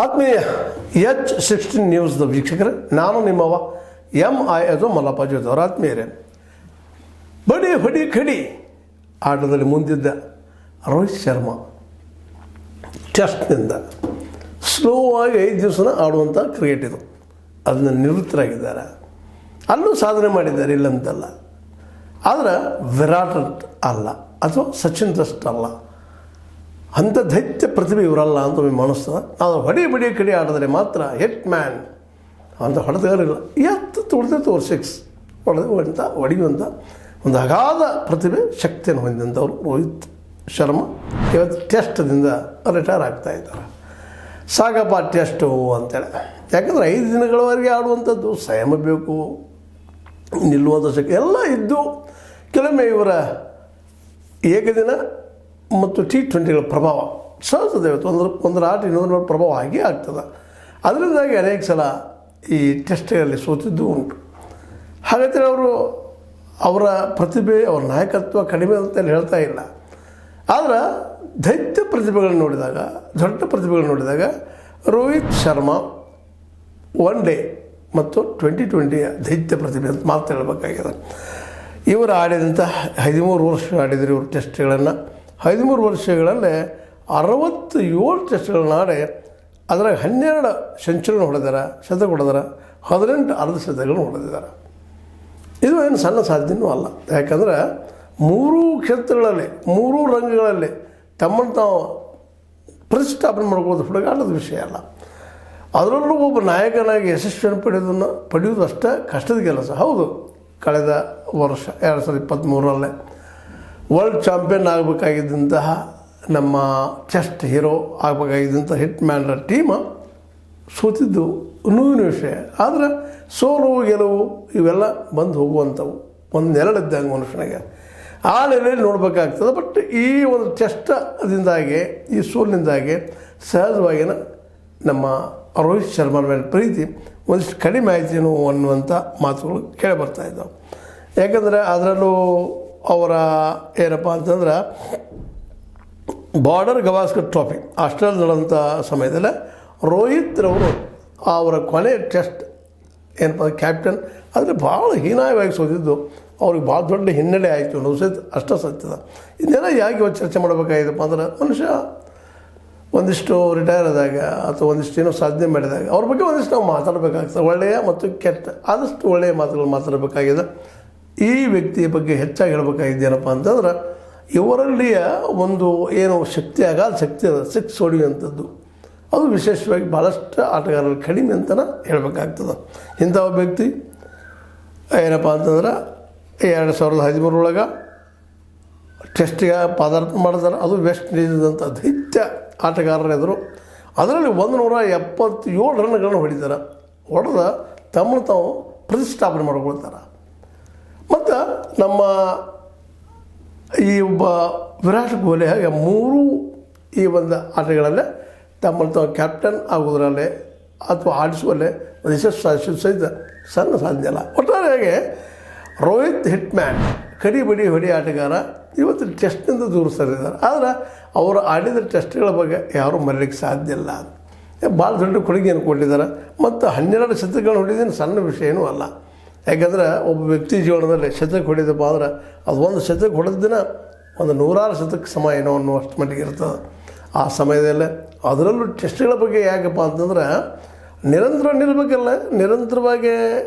ಆತ್ಮೀಯ H16 ನ್ಯೂಸ್ದ ವೀಕ್ಷಕರೇ, ನಾನು ನಿಮ್ಮವ MI ಅದು ಮಲ್ಲಪ್ಪ ಜೋದವರ. ಆತ್ಮೀಯರೇ, ಬಡಿ ಹೊಡಿ ಕಡಿ ಆಟದಲ್ಲಿ ಮುಂದಿದ್ದ ರೋಹಿತ್ ಶರ್ಮಾ ಟೆಸ್ಟ್ನಿಂದ ಸ್ಲೋ ಆಗಿ 5 ದಿವಸನ ಆಡುವಂಥ ಕ್ರಿಕೆಟ್ ಇದು. ಅದನ್ನು ನಿವೃತ್ತರಾಗಿದ್ದಾರೆ. ಅಲ್ಲೂ ಸಾಧನೆ ಮಾಡಿದ್ದಾರೆ, ಇಲ್ಲಂತಲ್ಲ. ಆದರೆ ವಿರಾಟ್ ಅಲ್ಲ ಅಥವಾ ಸಚಿನ್ ಟೆಸ್ಟ್ ಅಲ್ಲ, ಅಂಥ ದೈತ್ಯ ಪ್ರತಿಭೆ ಇವರಲ್ಲ ಅಂತ ನಿಮಗೆ ಅನಿಸ್ತದೆ. ನಾವು ಹೊಡಿ ಕಡಿ ಆಡಿದ್ರೆ ಮಾತ್ರ ಹಿಟ್ ಮ್ಯಾನ್ ಅಂತ ಹೊಡೆದಾರಿಲ್ಲ. ಹೊಡೆದೈತೆ ಓವರ್ 6 ಹೊಡೆಯುವಂಥ ಒಂದು ಅಗಾಧ ಪ್ರತಿಭೆ ಶಕ್ತಿಯನ್ನು ಹೊಂದಿದಂಥವ್ರು ರೋಹಿತ್ ಶರ್ಮಾ ಇವತ್ತು ಟೆಸ್ಟ್ದಿಂದ ರಿಟೈರ್ ಆಗ್ತಾಯಿದ್ದಾರೆ. ಸಾಗಪ್ಪ ಟೆಸ್ಟು ಅಂತೇಳಿ. ಯಾಕಂದರೆ 5 ದಿನಗಳವರೆಗೆ ಆಡುವಂಥದ್ದು ಸಂಯಮ ಬೇಕು, ನಿಲ್ಲುವಂಥ ಶಕ್ತಿ ಎಲ್ಲ ಇದ್ದು, ಕೆಲವೊಮ್ಮೆ ಇವರ ಏಕದಿನ ಮತ್ತು T20ಗಳ ಪ್ರಭಾವ ಸಹಜದ ಒಂದರ ಆಟ ಇನ್ನೊಂದರ ಪ್ರಭಾವ ಆಗೇ ಆಗ್ತದೆ. ಅದರಿಂದಾಗಿ ಅನೇಕ ಸಲ ಈ ಟೆಸ್ಟ್ಗಳಲ್ಲಿ ಸೋತಿದ್ದು ಉಂಟು. ಹಾಗಾದರೆ ಅವರ ಪ್ರತಿಭೆ, ಅವರ ನಾಯಕತ್ವ ಕಡಿಮೆ ಅಂತೇಳಿ ಹೇಳ್ತಾ ಇಲ್ಲ. ಆದರೆ ದೈತ್ಯ ಪ್ರತಿಭೆಗಳನ್ನು ನೋಡಿದಾಗ, ದೊಡ್ಡ ಪ್ರತಿಭೆಗಳನ್ನು ನೋಡಿದಾಗ ರೋಹಿತ್ ಶರ್ಮಾ 1 ಡೇ ಮತ್ತು 2020ಯ ದೈತ್ಯ ಪ್ರತಿಭೆ ಅಂತ ಮಾತು ಹೇಳಬೇಕಾಗಿದೆ. ಇವರು ಆಡಿದಂಥ 13 ವರ್ಷ ಆಡಿದರು ಇವರು ಟೆಸ್ಟ್ಗಳನ್ನು. 13 ವರ್ಷಗಳಲ್ಲೇ 67 ಟೆಸ್ಟ್ಗಳನ್ನ ಆಡಿ ಅದರಾಗ 12 ಸೆಂಚುರಿನ ಹೊಡೆದಾರೆ, ಶತಕ ಹೊಡೆದಾರೆ, 18 ಅರ್ಧ ಶತಕಗಳನ್ನು ಹೊಡೆದಿದ್ದಾರೆ. ಇದು ಏನು ಸಣ್ಣ ಸಾಧ್ಯನೂ ಅಲ್ಲ. ಯಾಕಂದರೆ 3 ಕ್ಷೇತ್ರಗಳಲ್ಲಿ 3 ರಂಗಗಳಲ್ಲಿ ತಮ್ಮನ್ನು ತಾವು ಪ್ರತಿಷ್ಠಾಪನೆ ಮಾಡ್ಕೊಳ್ಳೋದು ಹುಡುಗಾಟದ ವಿಷಯ ಅಲ್ಲ. ಅದರಲ್ಲೂ ಒಬ್ಬ ನಾಯಕನಾಗಿ ಯಶಸ್ವಿಯನ್ನು ಪಡೆಯುವುದು ಅಷ್ಟೇ ಕಷ್ಟದ ಕೆಲಸ. ಹೌದು, ಕಳೆದ ವರ್ಷ 2023ರಲ್ಲೇ ವರ್ಲ್ಡ್ ಚಾಂಪಿಯನ್ ಆಗಬೇಕಾಗಿದ್ದಂತಹ ನಮ್ಮ ಚೆಸ್ಟ್ ಹೀರೋ ಆಗಬೇಕಾಗಿದ್ದಂಥ ಹಿಟ್ ಮ್ಯಾನ್ರ ಟೀಮ ಸೋತಿದ್ದು ನೋವಿನ ವಿಷಯ. ಆದರೆ ಸೋಲು ಗೆಲುವು ಇವೆಲ್ಲ ಬಂದು ಹೋಗುವಂಥವು, ಒಂದು ನೆರಳಿದ್ದಂಗೆ ಮನುಷ್ಯನಿಗೆ. ಆ ನೆಲೆಯಲ್ಲಿ ನೋಡಬೇಕಾಗ್ತದೆ. ಬಟ್ ಈ ಒಂದು ಟೆಸ್ಟ್ದಿಂದಾಗಿ, ಈ ಸೋಲಿನಿಂದಾಗಿ ಸಹಜವಾಗಿನ ನಮ್ಮ ರೋಹಿತ್ ಶರ್ಮಾ ಮೇಲೆ ಪ್ರೀತಿ ಒಂದಿಷ್ಟು ಕಡಿಮೆ ಆಯ್ತೇನೋ ಅನ್ನುವಂಥ ಮಾತುಗಳು ಕೇಳಿಬರ್ತಾಯಿದ್ದಾವೆ. ಯಾಕಂದರೆ ಅದರಲ್ಲೂ ಅವರ ಏನಪ್ಪ ಅಂತಂದ್ರೆ ಬಾರ್ಡರ್ ಗವಾಸ್ಕರ್ ಟ್ರಾಫಿ ಆಸ್ಟ್ರೇಲಿಯಾ ನಡೆದಂಥ ಸಮಯದಲ್ಲೇ ರೋಹಿತ್ರವರು ಅವರ ಕೊನೆ ಟೆಸ್ಟ್ ಏನಪ್ಪ ಕ್ಯಾಪ್ಟನ್ ಆದರೆ ಭಾಳ ಹೀನಾಯವಾಗಿ ಸೋತಿದ್ದು ಅವ್ರಿಗೆ ಭಾಳ ದೊಡ್ಡ ಹಿನ್ನಡೆ ಆಯಿತು ಅನ್ನೋದು ಸಹಿತ ಅಷ್ಟೇ ಸತ್ಯದ. ಇದನ್ನೆಲ್ಲ ಯಾಕೆ ಚರ್ಚೆ ಮಾಡಬೇಕಾಗಿದೆಪ್ಪ ಅಂದ್ರೆ, ಮನುಷ್ಯ ಒಂದಿಷ್ಟು ರಿಟೈರ್ ಆದಾಗ ಅಥವಾ ಒಂದಿಷ್ಟು ಏನೋ ಸಾಧನೆ ಮಾಡಿದಾಗ ಅವ್ರ ಬಗ್ಗೆ ಒಂದಿಷ್ಟು ನಾವು ಮಾತಾಡಬೇಕಾಗ್ತದೆ. ಒಳ್ಳೆಯ ಮತ್ತು ಕೆಟ್ಟ, ಆದಷ್ಟು ಒಳ್ಳೆಯ ಮಾತುಗಳು ಮಾತಾಡಬೇಕಾಗಿದೆ. ಈ ವ್ಯಕ್ತಿಯ ಬಗ್ಗೆ ಹೆಚ್ಚಾಗಿ ಹೇಳಬೇಕಾಗಿದ್ದೇನಪ್ಪ ಅಂತಂದ್ರೆ, ಇವರಲ್ಲಿಯ ಒಂದು ಏನು ಶಕ್ತಿ, ಅಗಾಧ ಶಕ್ತಿ ಅದ, 6 ಹೊಡೆಯುವಂಥದ್ದು, ಅದು ವಿಶೇಷವಾಗಿ ಭಾಳಷ್ಟು ಆಟಗಾರರು ಕಡಿಮೆ ಅಂತಲೇ ಹೇಳಬೇಕಾಗ್ತದೆ. ಇಂಥ ಒಬ್ಬ ವ್ಯಕ್ತಿ ಏನಪ್ಪ ಅಂತಂದ್ರೆ 2013 ಟೆಸ್ಟಿಗೆ ಪಾದಾರ್ಪಣೆ ಮಾಡಿದಾರೆ. ಅದು ವೆಸ್ಟ್ ಇಂಡೀಸ್ದಂಥ ದೈತ್ಯ ಆಟಗಾರರ ಎದುರು ಅದರಲ್ಲಿ 177 ರನ್ಗಳನ್ನು ಹೊಡೆದ ತಮ್ಮನ್ನು ತಾವು ಪ್ರತಿಷ್ಠಾಪನೆ ಮಾಡಿಕೊಳ್ತಾರೆ. ಮತ್ತು ನಮ್ಮ ಈ ಒಬ್ಬ ವಿರಾಟ್ ಕೊಹ್ಲಿ ಹಾಗೆ 3 ಈ ಒಂದು ಆಟಗಳಲ್ಲೇ ತಮ್ಮನ್ನು ತಾವು ಕ್ಯಾಪ್ಟನ್ ಆಗೋದ್ರಲ್ಲೇ ಅಥವಾ ಆಡಿಸುವಲ್ಲೇ ಒಂದು ಯಶಸ್ಸು ಸಾಧಿಸೋದು ಸಹಿತ ಸಣ್ಣ ಸಾಧ್ಯ ಅಲ್ಲ. ಒಟ್ಟಾರೆಯಾಗಿ ರೋಹಿತ್ ಹಿಟ್ ಮ್ಯಾನ್ ಕಡಿ ಹೊಡಿ ಆಟಗಾರ ಇವತ್ತು ಟೆಸ್ಟ್ನಿಂದ ದೂರ ಸರಿದ್ದಾರೆ. ಆದರೆ ಅವರು ಆಡಿದ ಟೆಸ್ಟ್ಗಳ ಬಗ್ಗೆ ಯಾರೂ ಮರೀಲಿಕ್ಕೆ ಸಾಧ್ಯ ಇಲ್ಲ. ಭಾಳ ದೊಡ್ಡ ಕೊಡುಗೆಯನ್ನು ಕೊಟ್ಟಿದ್ದಾರೆ. ಮತ್ತು 12 ಶತಕಗಳನ್ನು ಹೊಡಿದೇನು ಸಣ್ಣ ವಿಷಯನೂ ಅಲ್ಲ. ಯಾಕಂದರೆ ಒಬ್ಬ ವ್ಯಕ್ತಿ ಜೀವನದಲ್ಲಿ ಶತಕ ಹೊಡಿದಪ್ಪ ಅಂದ್ರೆ ಅದು ಒಂದು ಶತಕ ಹೊಡೆದ ದಿನ ಒಂದು 100 ಶತಕ ಸಮ ಏನೋ ಅನ್ನುವಷ್ಟು ಮಟ್ಟಿಗೆ ಇರ್ತದೆ. ಆ ಸಮಯದಲ್ಲೇ ಅದರಲ್ಲೂ ಟೆಸ್ಟ್ಗಳ ಬಗ್ಗೆ ಯಾಕಪ್ಪ ಅಂತಂದ್ರೆ, ನಿರಂತರ ನಿಲ್ಲಬೇಕಲ್ಲ. ನಿರಂತರವಾಗಿ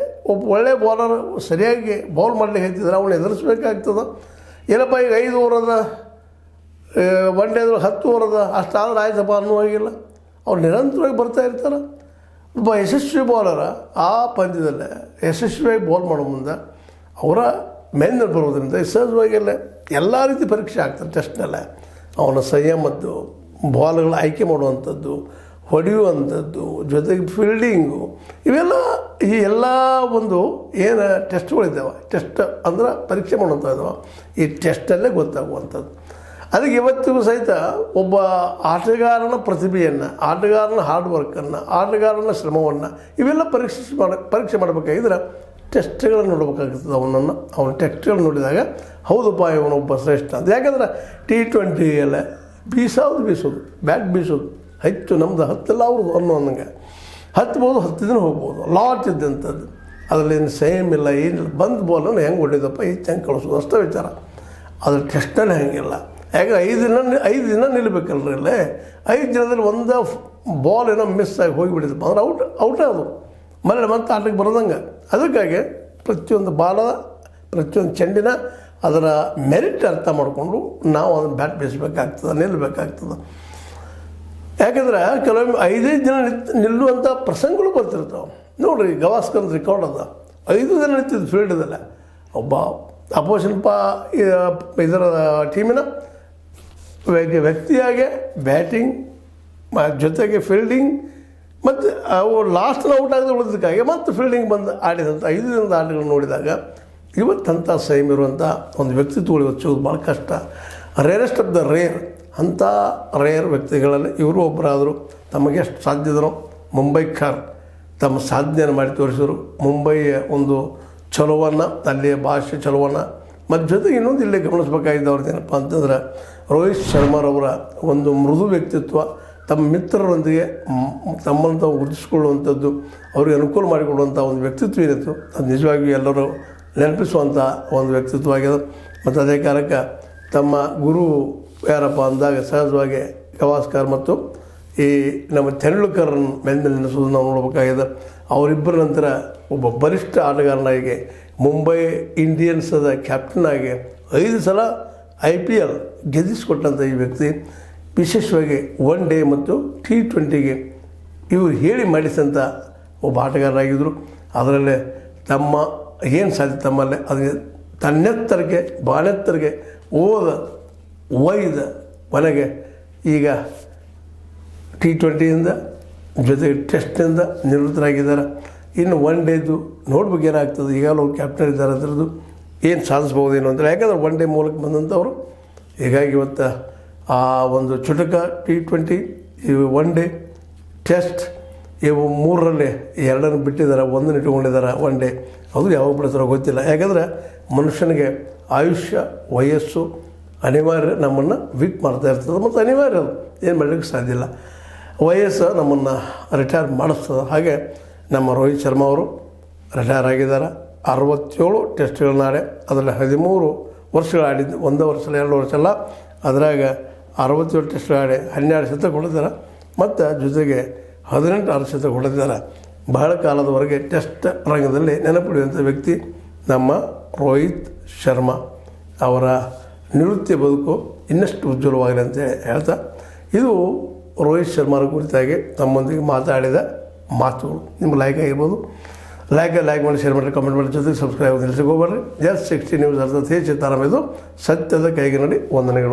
ಒಬ್ಬ ಒಳ್ಳೆಯ ಬೌಲರ್ ಸರಿಯಾಗಿ ಬೌಲ್ ಮಾಡಲಿಕ್ಕೆ ಹೇಳ್ತಿದ್ರೆ ಅವನು ಎದುರಿಸ್ಬೇಕಾಗ್ತದೆ. ಏನಪ್ಪ ಈಗ 5 ಓವರದ 1 ಡೇ 10 ಓವರದ ಅಷ್ಟಾದ್ರೆ ಆಯ್ತಪ್ಪ ಅನ್ನುವಾಗಿಲ್ಲ. ಅವ್ರು ನಿರಂತರವಾಗಿ ಬರ್ತಾ ಇರ್ತಾರೆ. ಒಬ್ಬ ಯಶಸ್ವಿ ಬೌಲರ ಆ ಪಂದ್ಯದಲ್ಲೇ ಯಶಸ್ವಿಯಾಗಿ ಬೌಲ್ ಮಾಡೋ ಮುಂದೆ ಅವರ ಮೇಲಿನಲ್ಲಿ ಬರೋದ್ರಿಂದ ಸಹಜವಾಗಿಲ್ಲ ಎಲ್ಲ ರೀತಿ ಪರೀಕ್ಷೆ ಆಗ್ತದೆ ಟೆಸ್ಟ್ನಲ್ಲೇ. ಅವನ ಸಂಯಮದ್ದು, ಬಾಲ್ಗಳ ಆಯ್ಕೆ ಮಾಡುವಂಥದ್ದು, ಹೊಡೆಯುವಂಥದ್ದು, ಜೊತೆಗೆ ಫೀಲ್ಡಿಂಗು, ಇವೆಲ್ಲ ಈ ಎಲ್ಲ ಒಂದು ಏನು ಟೆಸ್ಟ್ಗಳಿದ್ದಾವೆ, ಟೆಸ್ಟ್ ಅಂದ್ರೆ ಪರೀಕ್ಷೆ ಮಾಡುವಂಥ ಇದ್ದಾವೆ, ಈ ಟೆಸ್ಟಲ್ಲೇ ಗೊತ್ತಾಗುವಂಥದ್ದು. ಅದಕ್ಕೆ ಇವತ್ತಿಗೂ ಸಹಿತ ಒಬ್ಬ ಆಟಗಾರನ ಪ್ರತಿಭೆಯನ್ನು, ಆಟಗಾರನ ಹಾರ್ಡ್ ವರ್ಕನ್ನು, ಆಟಗಾರನ ಶ್ರಮವನ್ನು ಇವೆಲ್ಲ ಪರೀಕ್ಷೆ ಮಾಡಬೇಕಾಗಿದ್ರೆ ಟೆಸ್ಟ್ಗಳನ್ನು ನೋಡಬೇಕಾಗ್ತದೆ. ಅವನ ಟೆಸ್ಟ್ಗಳು ನೋಡಿದಾಗ ಹೌದಪ್ಪ ಇವನೊಬ್ಬ ಶ್ರೇಷ್ಠ ಅಂತ. ಯಾಕಂದ್ರೆ T20 ಎಲ್ಲ ಬೀಸೋದು ಬ್ಯಾಟ್ ಬೀಸೋದು ಹೆಚ್ಚು ನಮ್ಮದು ಹತ್ತಲ್ಲ ಅವ್ರದ್ದು ಅನ್ನೋಂಗೆ ಹತ್ಬೋದು, ದಿನ ಹೋಗ್ಬೋದು. ಲಾಟ್ ಇದ್ದಂಥದ್ದು ಅದರಲ್ಲೇನು ಸೇಮ್ ಇಲ್ಲ, ಏನಿಲ್ಲ. ಬಂದ ಬಾಲನ್ನು ಹೆಂಗೆ ಹೊಡಿದಪ್ಪ ಹೆಚ್ಚು ಹೆಂಗೆ ಕಳಿಸೋದು ಅಷ್ಟೇ ವಿಚಾರ. ಅದ್ರ ಟೆಸ್ಟಲ್ಲಿ ಹೆಂಗಿಲ್ಲ. ಯಾಕೆ 5 ದಿನ ನಿಲ್ಲಬೇಕಲ್ರಿ ಅಲ್ಲೇ. 5 ದಿನದಲ್ಲಿ ಒಂದು ಬಾಲ್ ಏನೋ ಮಿಸ್ ಆಗಿ ಹೋಗಿಬಿಟ್ಟಿದ್ದಪ್ಪ ಅಂದ್ರೆ ಔಟೇ ಅದು. ಮತ್ತೆ ಆಟಕ್ಕೆ ಬರೋದಂಗೆ. ಅದಕ್ಕಾಗಿ ಪ್ರತಿಯೊಂದು ಬಾಲದ ಪ್ರತಿಯೊಂದು ಚೆಂಡಿನ ಅದರ ಮೆರಿಟ್ ಅರ್ಥ ಮಾಡಿಕೊಂಡು ನಾವು ಅದನ್ನು ಬ್ಯಾಟ್ ಬೀಸಬೇಕಾಗ್ತದೆ, ನಿಲ್ಲಬೇಕಾಗ್ತದೆ. ಯಾಕಂದ್ರೆ ಕೆಲವೊಮ್ಮೆ 5 ದಿನ ನಿಲ್ಲುವಂಥ ಪ್ರಸಂಗಗಳು ಬರ್ತಿರ್ತಾವೆ. ನೋಡಿರಿ, ಗವಾಸ್ಕರ್ ರೆಕಾರ್ಡ್ ಅದ. 5 ದಿನ ನಿಂತಿದ್ದು ಫೀಲ್ಡದಲ್ಲ. ಒಬ್ಬ ಅಪೋಸಿಷನ್ ಇದರ ಟೀಮಿನ ವ್ಯಕ್ತಿಯಾಗೆ ಬ್ಯಾಟಿಂಗ್ ಜೊತೆಗೆ ಫೀಲ್ಡಿಂಗ್ ಮತ್ತು ಅವು ಲಾಸ್ಟ್ನ ಔಟ್ ಆಗದೆ ಉಳಿದಕ್ಕಾಗಿ ಮತ್ತು ಫೀಲ್ಡಿಂಗ್ ಬಂದು ಆಡಿದಂಥ 5 ದಿನದ ಆಟಗಳನ್ನು ನೋಡಿದಾಗ ಇವತ್ತಂಥ ಸೇಮ್ ಇರುವಂಥ ಒಂದು ವ್ಯಕ್ತಿತ್ವಗಳು ಇವತ್ತು ಭಾಳ ಕಷ್ಟ. Rarest of the rare. ಅಂಥ ರೇರ್ ವ್ಯಕ್ತಿಗಳಲ್ಲಿ ಇವರು ಒಬ್ಬರಾದರು. ತಮಗೆ ಎಷ್ಟು ಸಾಧ್ಯದನೋ ಮುಂಬೈಕಾರ್ ತಮ್ಮ ಸಾಧನೆಯನ್ನು ಮಾಡಿ ತೋರಿಸಿದರು. ಮುಂಬೈಯ ಒಂದು ಚಲೋವನ್ನು, ಅಲ್ಲಿಯ ಭಾಷೆ ಚಲೋವನ್ನು ಮತ್ತು ಜೊತೆಗೆ ಇನ್ನೊಂದು ಇಲ್ಲೇ ಗಮನಿಸಬೇಕಾಗಿದ್ದವ್ರದ್ದು ಏನಪ್ಪ ಅಂತಂದ್ರೆ ರೋಹಿತ್ ಶರ್ಮಾರವರ ಒಂದು ಮೃದು ವ್ಯಕ್ತಿತ್ವ. ತಮ್ಮ ಮಿತ್ರರೊಂದಿಗೆ ತಮ್ಮನ್ನು ತಾವು ಗುರುತಿಸಿಕೊಳ್ಳುವಂಥದ್ದು, ಅವ್ರಿಗೆ ಅನುಕೂಲ ಮಾಡಿಕೊಡುವಂಥ ಒಂದು ವ್ಯಕ್ತಿತ್ವ ಏನಿತ್ತು ಅದು ನಿಜವಾಗಿಯೂ ಎಲ್ಲರೂ ನೆನಪಿಸುವಂಥ ಒಂದು ವ್ಯಕ್ತಿತ್ವ ಆಗ್ಯದ. ಮತ್ತು ಅದೇ ಕಾಲಕ್ಕೆ ತಮ್ಮ ಗುರು ಯಾರಪ್ಪ ಅಂದಾಗ ಸಹಜವಾಗಿ ಗವಾಸ್ಕರ್ ಮತ್ತು ಈ ನಮ್ಮ ತೆಂಡೂಲ್ಕರ್ನ ಮೇಲೆ ನೆನೆಸೋದು ನಾವು ನೋಡಬೇಕಾಗಿದೆ. ಅವರಿಬ್ಬರ ನಂತರ ಒಬ್ಬ ಬಲಿಷ್ಠ ಆಟಗಾರನಾಗಿ ಮುಂಬೈ ಇಂಡಿಯನ್ಸದ ಕ್ಯಾಪ್ಟನ್ ಆಗಿ 5 ಸಲ IPL ಗೆದ್ದಿಸಿಕೊಟ್ಟಂಥ ಈ ವ್ಯಕ್ತಿ ವಿಶೇಷವಾಗಿ 1 ಡೇ ಮತ್ತು T20ಗೆ ಇವರು ಹೇಳಿ ಮಾಡಿಸಿದಂಥ ಒಬ್ಬ ಆಟಗಾರರಾಗಿದ್ದರು. ಅದರಲ್ಲೇ ತಮ್ಮ ಏನು ಸಾಧ್ಯ ತಮ್ಮಲ್ಲೇ ಅದಕ್ಕೆ ತನ್ನೆತ್ತರಿಗೆ ಬಾಳೆತ್ತರಿಗೆ ಒಯ್ದ ಕೊನೆಗೆ ಈಗ T20ಯಿಂದ ಜೊತೆಗೆ ಟೆಸ್ಟ್ನಿಂದ ನಿವೃತ್ತರಾಗಿದ್ದಾರೆ. ಇನ್ನು 1 ಡೇದು ನೋಡ್ಬೇಕು ಏನಾಗ್ತದೆ. ಈಗಾಗಲೂ ಅವ್ರು ಕ್ಯಾಪ್ಟನ್ ಇದ್ದಾರೆ, ಅದರದ್ದು ಏನು ಸಾಧಿಸ್ಬೋದೇನು ಅಂತ. ಯಾಕಂದ್ರೆ 1 ಡೇ ಮೂಲಕ ಬಂದಂಥವ್ರು. ಹೀಗಾಗಿ ಇವತ್ತು ಆ ಒಂದು ಚುಟಕ T20, ಇವು 1 ಡೇ ಟೆಸ್ಟ್, ಇವು 3ರಲ್ಲಿ 2 ಬಿಟ್ಟಿದ್ದಾರೆ, 1 ಇಟ್ಕೊಂಡಿದ್ದಾರೆ 1 ಡೇ. ಅದು ಯಾವಾಗ ಬಿಡ್ತಾರೋ ಗೊತ್ತಿಲ್ಲ. ಯಾಕಂದರೆ ಮನುಷ್ಯನಿಗೆ ಆಯುಷ್ಯ ವಯಸ್ಸು ಅನಿವಾರ್ಯ ನಮ್ಮನ್ನು ವೀಕ್ ಮಾಡ್ತಾ ಇರ್ತದೆ. ಮತ್ತು ಅನಿವಾರ್ಯ ಅದು ಏನು ಮಾಡಲಿಕ್ಕೆ ಸಾಧ್ಯ ಇಲ್ಲ. ವಯಸ್ಸು ನಮ್ಮನ್ನು ರಿಟೈರ್ ಮಾಡಿಸ್ತದೆ. ಹಾಗೆ ನಮ್ಮ ರೋಹಿತ್ ಶರ್ಮಾ ಅವರು ರಿಟೈರ್ ಆಗಿದ್ದಾರೆ. 67 ಟೆಸ್ಟ್ಗಳನ್ನ ಆಡಿ ಅದರಲ್ಲಿ 13 ವರ್ಷಗಳು ಆಡಿದ್ದು. 1 ವರ್ಷ 2 ವರ್ಷ ಅಲ್ಲ, ಅದರಾಗ 67 ಟೆಸ್ಟ್ ಆಡಿ 12 ಶತಕ ಹೊಡೆದಿದ್ದಾರೆ. ಮತ್ತು ಜೊತೆಗೆ 18 ಶತಕ ಹೊಡೆದಿದ್ದಾರೆ. ಬಹಳ ಕಾಲದವರೆಗೆ ಟೆಸ್ಟ್ ರಂಗದಲ್ಲಿ ನೆನಪಿಡುವಂಥ ವ್ಯಕ್ತಿ ನಮ್ಮ ರೋಹಿತ್ ಶರ್ಮಾ. ಅವರ ನಿವೃತ್ತಿ ಬದುಕು ಇನ್ನಷ್ಟು ಉಜ್ವಲವಾಗಲಿ ಅಂತೇಳಿ ಹೇಳ್ತಾ, ಇದು ರೋಹಿತ್ ಶರ್ಮಾರ ಕುರಿತಾಗಿ ತಮ್ಮೊಂದಿಗೆ ಮಾತಾಡಿದ ಮಾತುಗಳು. ನಿಮ್ಗೆ ಲೈಕ್ ಆಗಿರ್ಬೋದು. ಲೈಕ್ ಮಾಡಿ, ಶೇರ್ ಮಾಡಿ, ಕಮೆಂಟ್ ಮಾಡಿ, ಜೊತೆಗೆ ಸಬ್ಸ್ಕ್ರೈಬ್ ನಿಲ್ಲಿಸಿಕೋಬೇಡ್ರಿ. ಜಸ್ಟ್ 60 ನ್ಯೂಸ್ ಅರ್ಥಾತ್ ಹೇ ಚಿತ್ತಾರಾಮ. ಇದು ಸತ್ಯದ ಕೈಗೆ ನಡಿ. ವಂದನೆಗಳು.